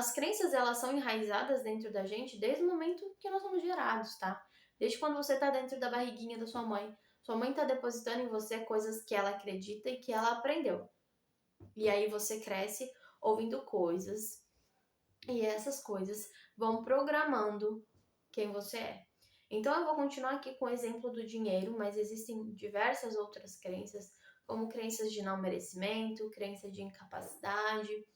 as crenças, elas são enraizadas dentro da gente desde o momento que nós somos gerados, tá? Desde quando você tá dentro da barriguinha da sua mãe tá depositando em você coisas que ela acredita e que ela aprendeu. E aí você cresce ouvindo coisas, e essas coisas vão programando quem você é. Então eu vou continuar aqui com o exemplo do dinheiro, mas existem diversas outras crenças, como crenças de não merecimento, crença de incapacidade,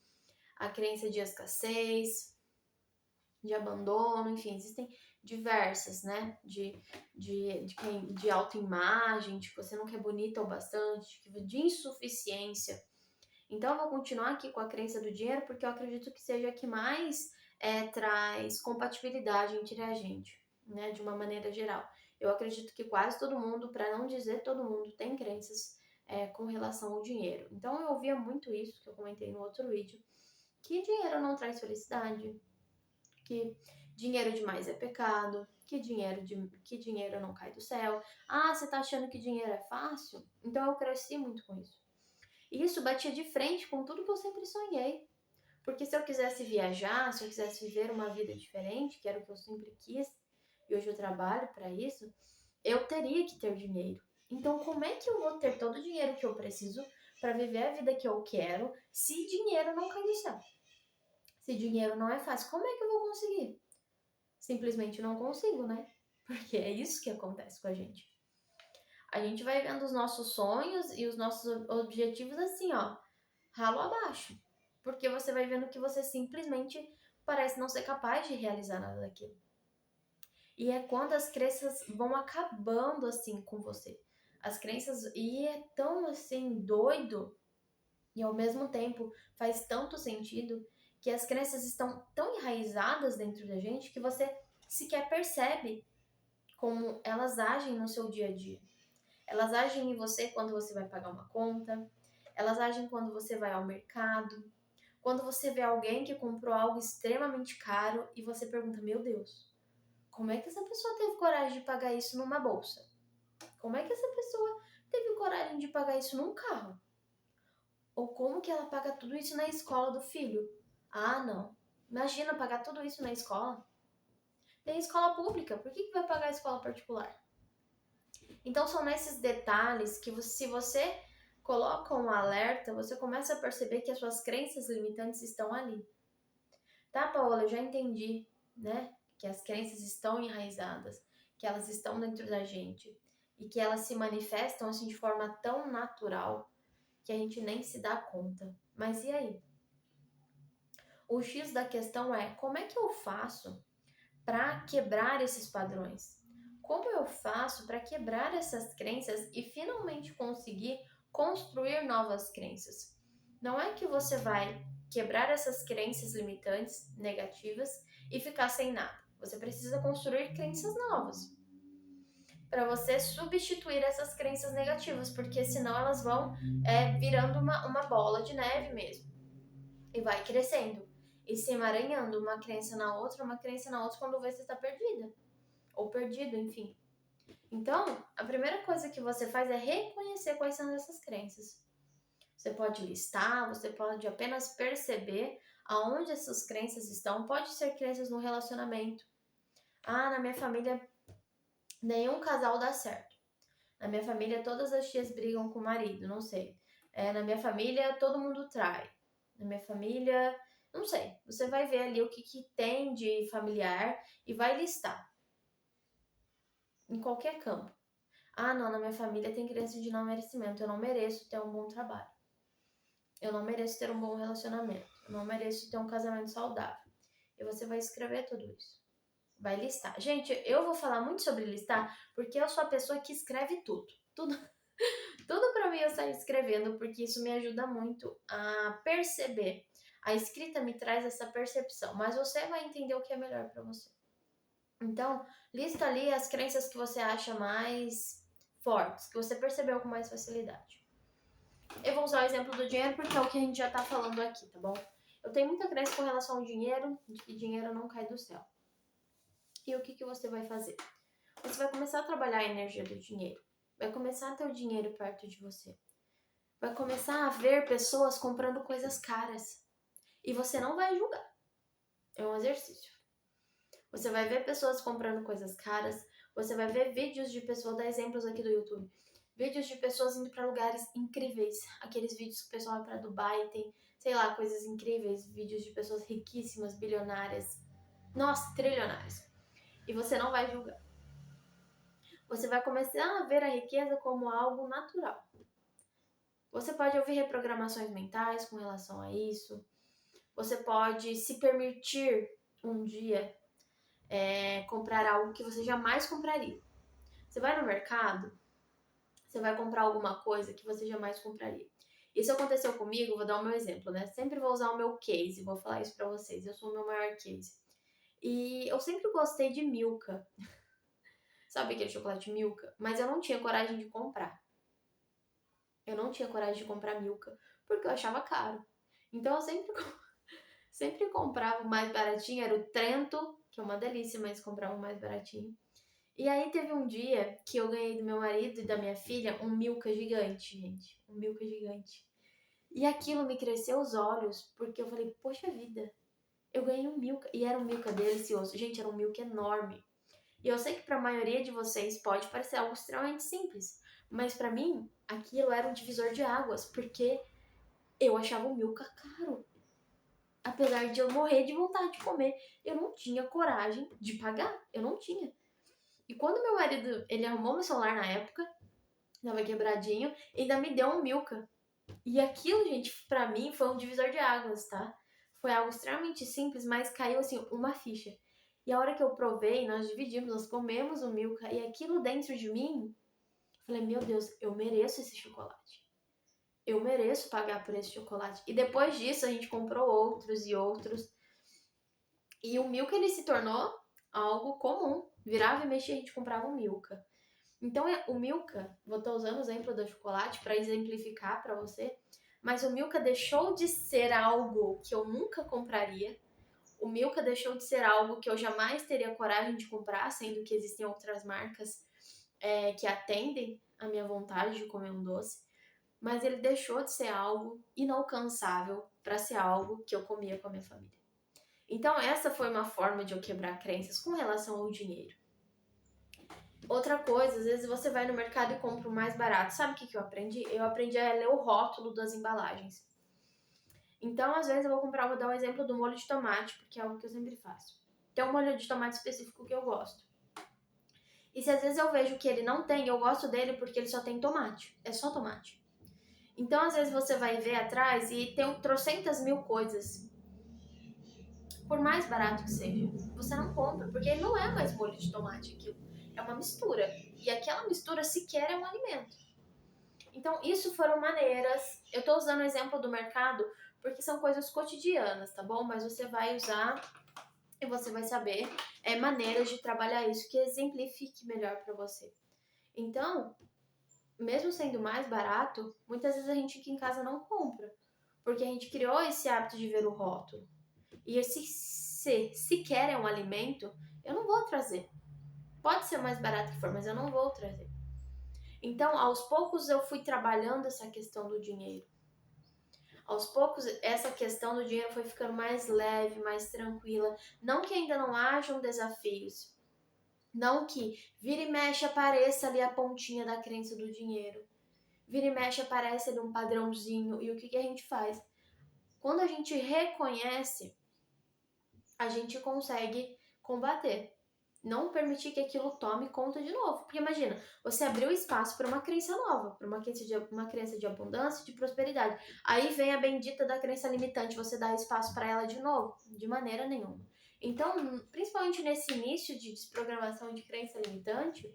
a crença de escassez, de abandono, enfim, existem diversas, né? De autoimagem, de que você não quer bonita o bastante, de insuficiência. Então, eu vou continuar aqui com a crença do dinheiro, porque eu acredito que seja a que mais traz compatibilidade entre a gente, né? De uma maneira geral. Eu acredito que quase todo mundo, para não dizer todo mundo, tem crenças com relação ao dinheiro. Então, eu ouvia muito isso, que eu comentei no outro vídeo, que dinheiro não traz felicidade, que dinheiro demais é pecado, que dinheiro não cai do céu. Ah, você tá achando que dinheiro é fácil? Então, eu cresci muito com isso. E isso batia de frente com tudo que eu sempre sonhei. Porque se eu quisesse viajar, se eu quisesse viver uma vida diferente, que era o que eu sempre quis, e hoje eu trabalho para isso, eu teria que ter dinheiro. Então, como é que eu vou ter todo o dinheiro que eu preciso para viver a vida que eu quero se dinheiro não cai do céu? Se dinheiro não é fácil, como é que eu vou conseguir? Simplesmente não consigo, né? Porque é isso que acontece com a gente. A gente vai vendo os nossos sonhos e os nossos objetivos assim, ó, ralo abaixo. Porque você vai vendo que você simplesmente parece não ser capaz de realizar nada daquilo. E é quando as crenças vão acabando assim com você. As crenças, e é tão assim doido, e ao mesmo tempo faz tanto sentido, que as crenças estão tão enraizadas dentro da gente que você sequer percebe como elas agem no seu dia a dia. Elas agem em você quando você vai pagar uma conta, elas agem quando você vai ao mercado, quando você vê alguém que comprou algo extremamente caro e você pergunta, meu Deus, como é que essa pessoa teve coragem de pagar isso numa bolsa? Como é que essa pessoa teve coragem de pagar isso num carro? Ou como que ela paga tudo isso na escola do filho? Ah, não. Imagina pagar tudo isso na escola. Tem escola pública, por que vai pagar a escola particular? Então são nesses detalhes que se você coloca um alerta, você começa a perceber que as suas crenças limitantes estão ali. Tá, Paola, eu já entendi, né? Que as crenças estão enraizadas, que elas estão dentro da gente e que elas se manifestam assim de forma tão natural que a gente nem se dá conta. Mas e aí? O X da questão é como é que eu faço para quebrar esses padrões? Como eu faço para quebrar essas crenças e finalmente conseguir construir novas crenças? Não é que você vai quebrar essas crenças limitantes, negativas e ficar sem nada. Você precisa construir crenças novas para você substituir essas crenças negativas, porque senão elas vão virando uma bola de neve mesmo e vai crescendo e se emaranhando uma crença na outra, quando você está perdida ou perdido, enfim. Então, a primeira coisa que você faz é reconhecer quais são essas crenças. Você pode listar, você pode apenas perceber aonde essas crenças estão. Pode ser crenças no relacionamento. Ah, na minha família nenhum casal dá certo. Na minha família todas as tias brigam com o marido, não sei. Na minha família todo mundo trai. Na minha família, não sei. Você vai ver ali o que tem de familiar e vai listar. Em qualquer campo. Ah, não, na minha família tem crença de não merecimento. Eu não mereço ter um bom trabalho. Eu não mereço ter um bom relacionamento. Eu não mereço ter um casamento saudável. E você vai escrever tudo isso. Vai listar. Gente, eu vou falar muito sobre listar, porque eu sou a pessoa que escreve tudo. Tudo pra mim eu saio escrevendo, porque isso me ajuda muito a perceber. A escrita me traz essa percepção, mas você vai entender o que é melhor pra você. Então, lista ali as crenças que você acha mais fortes, que você percebeu com mais facilidade. Eu vou usar o exemplo do dinheiro porque é o que a gente já tá falando aqui, tá bom? Eu tenho muita crença com relação ao dinheiro, de que dinheiro não cai do céu. E o que você vai fazer? Você vai começar a trabalhar a energia do dinheiro. Vai começar a ter o dinheiro perto de você. Vai começar a ver pessoas comprando coisas caras. E você não vai julgar. É um exercício. Você vai ver pessoas comprando coisas caras, você vai ver vídeos de pessoas, vou dar exemplos aqui do YouTube. Vídeos de pessoas indo para lugares incríveis. Aqueles vídeos que o pessoal vai para Dubai, tem, sei lá, coisas incríveis. Vídeos de pessoas riquíssimas, bilionárias. Nossa, trilionárias. E você não vai julgar. Você vai começar a ver a riqueza como algo natural. Você pode ouvir reprogramações mentais com relação a isso. Você pode se permitir um dia comprar algo que você jamais compraria. Você vai no mercado, você vai comprar alguma coisa que você jamais compraria. Isso aconteceu comigo, vou dar o meu exemplo, né? Sempre vou usar o meu case, vou falar isso pra vocês. Eu sou o meu maior case. E eu sempre gostei de Milka. Sabe aquele chocolate Milka? Mas eu não tinha coragem de comprar. Eu não tinha coragem de comprar Milka, porque eu achava caro. Então eu sempre comprava o mais baratinho, era o Trento, que é uma delícia, mas comprava o mais baratinho. E aí teve um dia que eu ganhei do meu marido e da minha filha um Milka gigante, gente. Um Milka gigante. E aquilo me cresceu os olhos, porque eu falei, poxa vida, eu ganhei um Milka. E era um Milka delicioso. Gente, era um Milka enorme. E eu sei que para a maioria de vocês pode parecer algo extremamente simples. Mas para mim, aquilo era um divisor de águas, porque eu achava o Milka caro. Apesar de eu morrer de vontade de comer, eu não tinha coragem de pagar. Eu não tinha. E quando meu marido, ele arrumou meu celular na época, tava quebradinho, ainda me deu um Milka. E aquilo, gente, pra mim foi um divisor de águas, tá? Foi algo extremamente simples, mas caiu assim uma ficha. E a hora que eu provei, nós dividimos, nós comemos o Milka e aquilo dentro de mim, falei, meu Deus, eu mereço esse chocolate. Eu mereço pagar por esse chocolate. E depois disso a gente comprou outros e outros. E o Milka ele se tornou algo comum. Virava e mexia a gente comprava um Milka. Então, o Milka, vou estar usando o exemplo do chocolate para exemplificar para você, mas o Milka deixou de ser algo que eu nunca compraria. O Milka deixou de ser algo que eu jamais teria coragem de comprar, sendo que existem outras marcas que atendem a minha vontade de comer um doce. Mas ele deixou de ser algo inalcançável para ser algo que eu comia com a minha família. Então, essa foi uma forma de eu quebrar crenças com relação ao dinheiro. Outra coisa, às vezes você vai no mercado e compra o mais barato. Sabe o que eu aprendi? Eu aprendi a ler o rótulo das embalagens. Então, às vezes eu vou comprar, vou dar um exemplo do molho de tomate, porque é algo que eu sempre faço. Tem um molho de tomate específico que eu gosto. E se às vezes eu vejo que ele não tem, eu gosto dele porque ele só tem tomate. É só tomate. Então, às vezes você vai ver atrás e tem trocentas mil coisas. Por mais barato que seja, você não compra, porque ele não é mais molho de tomate aquilo. É uma mistura. E aquela mistura sequer é um alimento. Então, isso foram maneiras. Eu tô usando o exemplo do mercado porque são coisas cotidianas, tá bom? Mas você vai usar e você vai saber maneiras de trabalhar isso que exemplifique melhor para você. Então, mesmo sendo mais barato, muitas vezes a gente aqui em casa não compra, porque a gente criou esse hábito de ver o rótulo. E esse sequer é um alimento, eu não vou trazer. Pode ser mais barato que for, mas eu não vou trazer. Então, aos poucos eu fui trabalhando essa questão do dinheiro. Aos poucos, essa questão do dinheiro foi ficando mais leve, mais tranquila. Não que ainda não hajam desafios. Não que vira e mexe apareça ali a pontinha da crença do dinheiro. Vira e mexe aparece ali um padrãozinho. E o que a gente faz? Quando a gente reconhece, a gente consegue combater. Não permitir que aquilo tome conta de novo. Porque imagina, você abriu espaço para uma crença nova, para uma crença de abundância, de prosperidade. Aí vem a bendita da crença limitante, você dá espaço para ela de novo? De maneira nenhuma. Então, principalmente nesse início de desprogramação de crença limitante,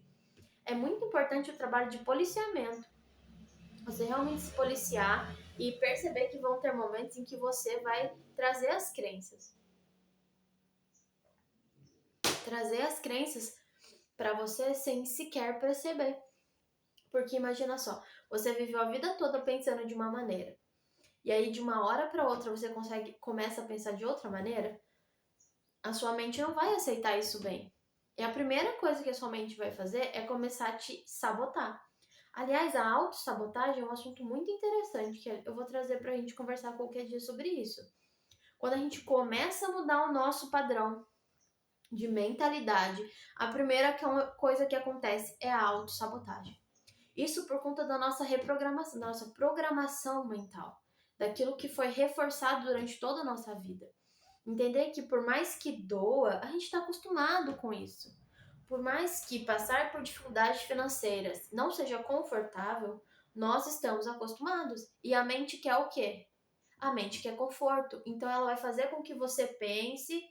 é muito importante o trabalho de policiamento. Você realmente se policiar e perceber que vão ter momentos em que você vai trazer as crenças. Trazer as crenças para você sem sequer perceber. Porque imagina só, você viveu a vida toda pensando de uma maneira. E aí de uma hora para outra você começa a pensar de outra maneira, a sua mente não vai aceitar isso bem. E a primeira coisa que a sua mente vai fazer é começar a te sabotar. Aliás, a autossabotagem é um assunto muito interessante que eu vou trazer pra gente conversar qualquer dia sobre isso. Quando a gente começa a mudar o nosso padrão de mentalidade, a primeira coisa que acontece é a autossabotagem. Isso por conta da nossa reprogramação, da nossa programação mental, daquilo que foi reforçado durante toda a nossa vida. Entender que por mais que doa, a gente está acostumado com isso. Por mais que passar por dificuldades financeiras não seja confortável, nós estamos acostumados. E a mente quer o quê? A mente quer conforto. Então ela vai fazer com que você pense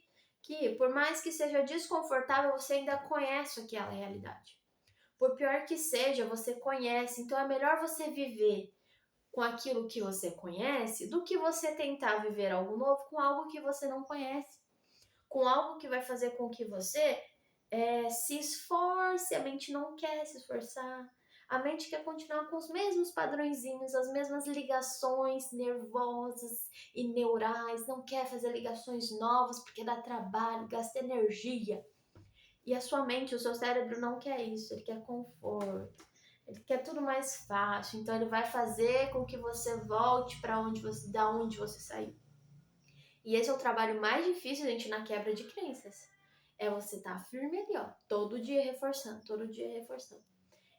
que, por mais que seja desconfortável, você ainda conhece aquela realidade. Por pior que seja, você conhece. Então é melhor você viver com aquilo que você conhece do que você tentar viver algo novo com algo que você não conhece. Com algo que vai fazer com que você se esforce, a mente não quer se esforçar. A mente quer continuar com os mesmos padrõezinhos, as mesmas ligações nervosas e neurais, não quer fazer ligações novas porque dá trabalho, gasta energia. E a sua mente, o seu cérebro não quer isso, ele quer conforto. Ele quer tudo mais fácil, então ele vai fazer com que você volte para da onde você saiu. E esse é o trabalho mais difícil, gente, na quebra de crenças. É você estar firme ali, ó, todo dia reforçando, todo dia reforçando.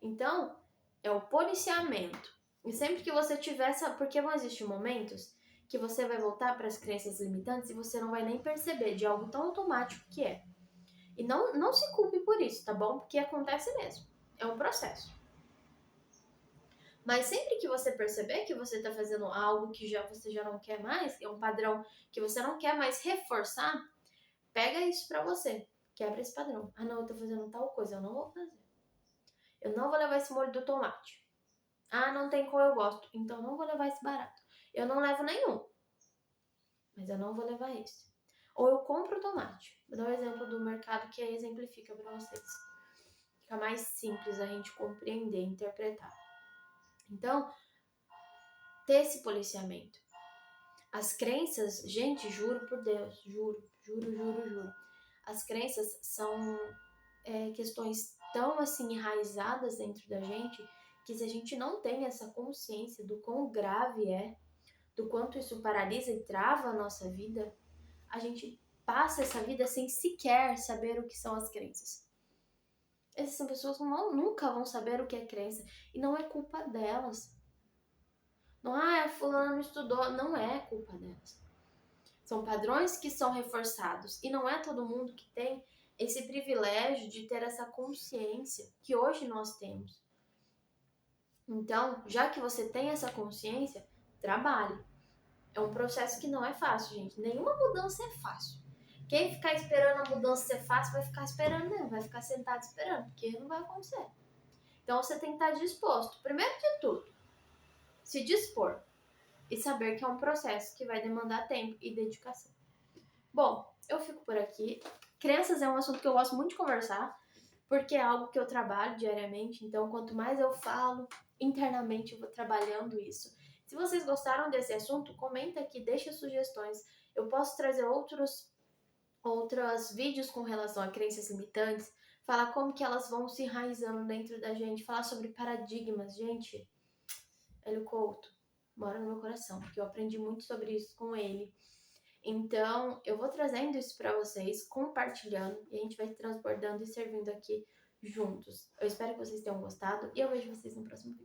Então, é o policiamento. E sempre que você tiver essa, porque vão existir momentos que você vai voltar para as crenças limitantes e você não vai nem perceber de algo tão automático que é. E não se culpe por isso, tá bom? Porque acontece mesmo. É um processo. Mas sempre que você perceber que você está fazendo algo que você já não quer mais, é um padrão que você não quer mais reforçar, pega isso pra você. Quebra esse padrão. Ah, não, eu tô fazendo tal coisa, eu não vou fazer. Eu não vou levar esse molho do tomate. Ah, não tem qual eu gosto, então não vou levar esse barato. Eu não levo nenhum, mas eu não vou levar esse. Ou eu compro tomate. Vou dar um exemplo do mercado que exemplifica pra vocês. Fica mais simples a gente compreender, interpretar. Então, ter esse policiamento. As crenças, gente, juro por Deus, juro. As crenças são questões tão assim enraizadas dentro da gente que se a gente não tem essa consciência do quão grave é, do quanto isso paralisa e trava a nossa vida, a gente passa essa vida sem sequer saber o que são as crenças. Essas pessoas nunca vão saber o que é crença e não é culpa delas. Não, a fulana não estudou, não é culpa delas. São padrões que são reforçados e não é todo mundo que tem esse privilégio de ter essa consciência que hoje nós temos. Então, já que você tem essa consciência, trabalhe. É um processo que não é fácil, gente. Nenhuma mudança é fácil. Quem ficar esperando a mudança ser fácil vai ficar esperando mesmo, vai ficar sentado esperando, porque não vai acontecer. Então, você tem que estar disposto. Primeiro de tudo, se dispor e saber que é um processo que vai demandar tempo e dedicação. Bom, eu fico por aqui. Crenças é um assunto que eu gosto muito de conversar, porque é algo que eu trabalho diariamente, então quanto mais eu falo, internamente eu vou trabalhando isso. Se vocês gostaram desse assunto, comenta aqui, deixa sugestões. Eu posso trazer outros vídeos com relação a crenças limitantes, falar como que elas vão se enraizando dentro da gente, falar sobre paradigmas. Gente, Hélio Couto mora no meu coração, porque eu aprendi muito sobre isso com ele. Então, eu vou trazendo isso para vocês, compartilhando, e a gente vai transbordando e servindo aqui juntos. Eu espero que vocês tenham gostado e eu vejo vocês no próximo vídeo.